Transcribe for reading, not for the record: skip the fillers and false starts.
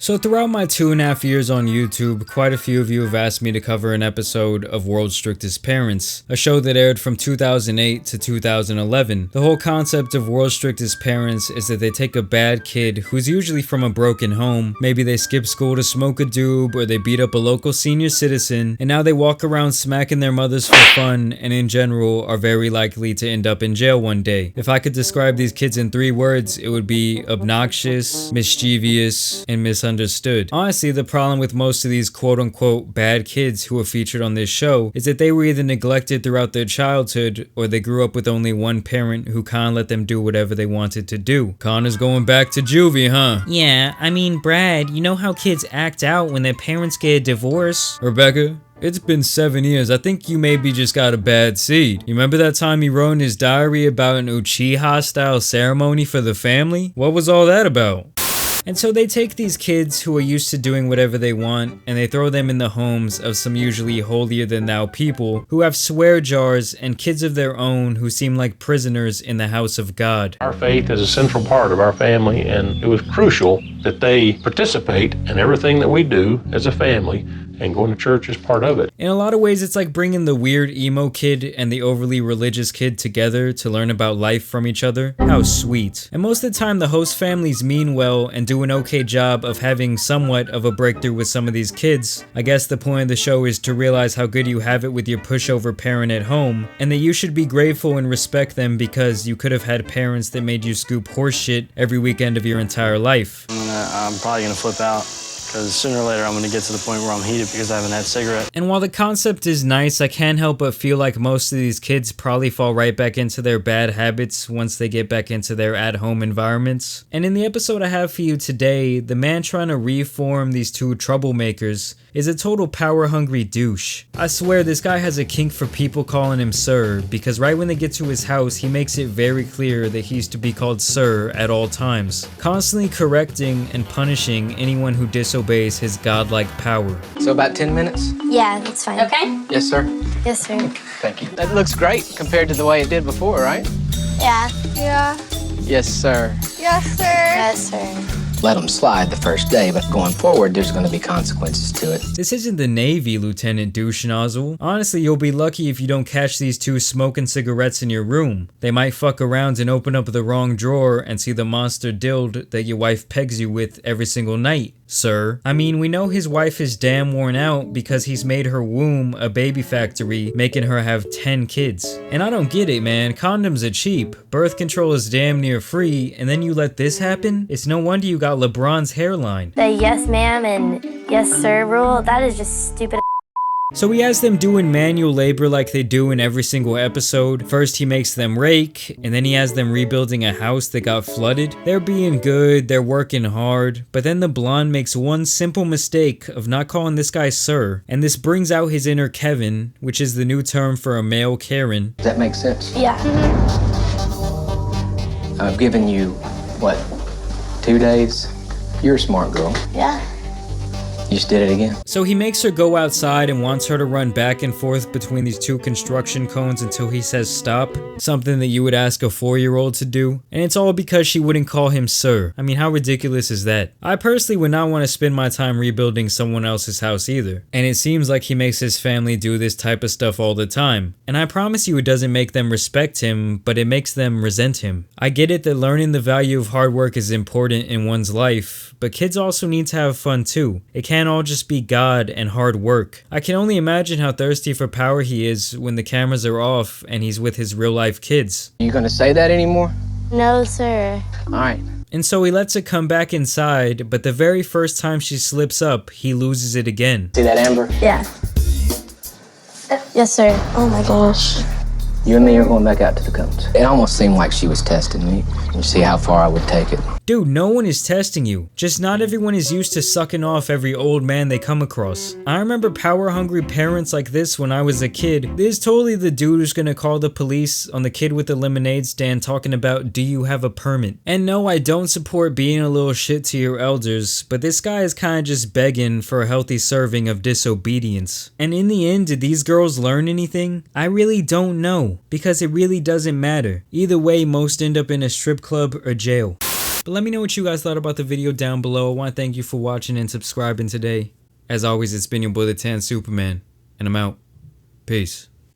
So throughout my 2.5 years on YouTube, quite a few of you have asked me to cover an episode of World's Strictest Parents, a show that aired from 2008 to 2011. The whole concept of World's Strictest Parents is that they take a bad kid who's usually from a broken home, maybe they skip school to smoke a doob or they beat up a local senior citizen, and now they walk around smacking their mothers for fun and in general are very likely to end up in jail one day. If I could describe these kids in 3 words, it would be obnoxious, mischievous, and misunderstood. Honestly, the problem with most of these quote-unquote bad kids who are featured on this show is that they were either neglected throughout their childhood or they grew up with only one parent who kinda let them do whatever they wanted to do. Connor's going back to juvie, huh? Yeah, I mean, Brad, you know how kids act out when their parents get a divorce? Rebecca, it's been 7 years. I think you maybe just got a bad seed. You remember that time he wrote in his diary about an Uchiha-style ceremony for the family? What was all that about? And so they take these kids who are used to doing whatever they want and they throw them in the homes of some usually holier than thou people who have swear jars and kids of their own who seem like prisoners in the house of God. Our faith is a central part of our family, and it was crucial that they participate in everything that we do as a family, and going to church is part of it. In a lot of ways, it's like bringing the weird emo kid and the overly religious kid together to learn about life from each other. How sweet. And most of the time, the host families mean well and do an okay job of having somewhat of a breakthrough with some of these kids. I guess the point of the show is to realize how good you have it with your pushover parent at home, and that you should be grateful and respect them because you could have had parents that made you scoop horse shit every weekend of your entire life. I'm probably gonna flip out, because sooner or later I'm going to get to the point where I'm heated because I haven't had a cigarette. And while the concept is nice, I can't help but feel like most of these kids probably fall right back into their bad habits once they get back into their at-home environments. And in the episode I have for you today, the man trying to reform these 2 troublemakers is a total power-hungry douche. I swear this guy has a kink for people calling him sir, because right when they get to his house, he makes it very clear that he's to be called sir at all times, constantly correcting and punishing anyone who disobeys his godlike power. So about 10 minutes? Yeah, that's fine. Okay? Yes, sir. Yes, sir. Thank you. That looks great compared to the way it did before, right? Yeah. Yeah. Yes, sir. Yes, sir. Yes, sir. Let them slide the first day, but going forward, there's going to be consequences to it. This isn't the Navy, Lieutenant Douche Nozzle. Honestly, you'll be lucky if you don't catch these 2 smoking cigarettes in your room. They might fuck around and open up the wrong drawer and see the monster dild that your wife pegs you with every single night, sir. I mean, we know his wife is damn worn out because he's made her womb a baby factory, making her have 10 kids. And I don't get it, man. Condoms are cheap, birth control is damn near free, and then you let this happen? It's no wonder you got LeBron's hairline. The yes ma'am and yes sir rule, that is just stupid. So he has them doing manual labor like they do in every single episode. First he makes them rake, and then he has them rebuilding a house that got flooded. They're being good, they're working hard, but then the blonde makes one simple mistake of not calling this guy sir, and this brings out his inner Kevin, which is the new term for a male Karen. Does that make sense? Yeah. I've given you, what, 2 days? You're a smart girl. Yeah. You just did it again. So he makes her go outside and wants her to run back and forth between these 2 construction cones until he says stop, something that you would ask a 4-year-old to do, and it's all because she wouldn't call him sir. I mean, how ridiculous is that? I personally would not want to spend my time rebuilding someone else's house either, and it seems like he makes his family do this type of stuff all the time, and I promise you it doesn't make them respect him, but it makes them resent him. I get it that learning the value of hard work is important in one's life, but kids also need to have fun too. It can't all just be God and hard work. I can only imagine how thirsty for power he is when the cameras are off and he's with his real life kids. Are you going to say that anymore? No, sir. All right. And so he lets her come back inside, but the very first time she slips up, he loses it again. See that, Amber? Yeah. Yes, sir. Oh my gosh. You and me are going back out to the cones. It almost seemed like she was testing me and see how far I would take it. Dude, no one is testing you. Just not everyone is used to sucking off every old man they come across. I remember power-hungry parents like this when I was a kid. This is totally the dude who's gonna call the police on the kid with the lemonade stand talking about, do you have a permit? And no, I don't support being a little shit to your elders, but this guy is kinda just begging for a healthy serving of disobedience. And in the end, did these girls learn anything? I really don't know, because it really doesn't matter. Either way, most end up in a strip club or jail. But let me know what you guys thought about the video down below. I want to thank you for watching and subscribing today. As always, it's been your boy the Tan Superman, and I'm out. Peace.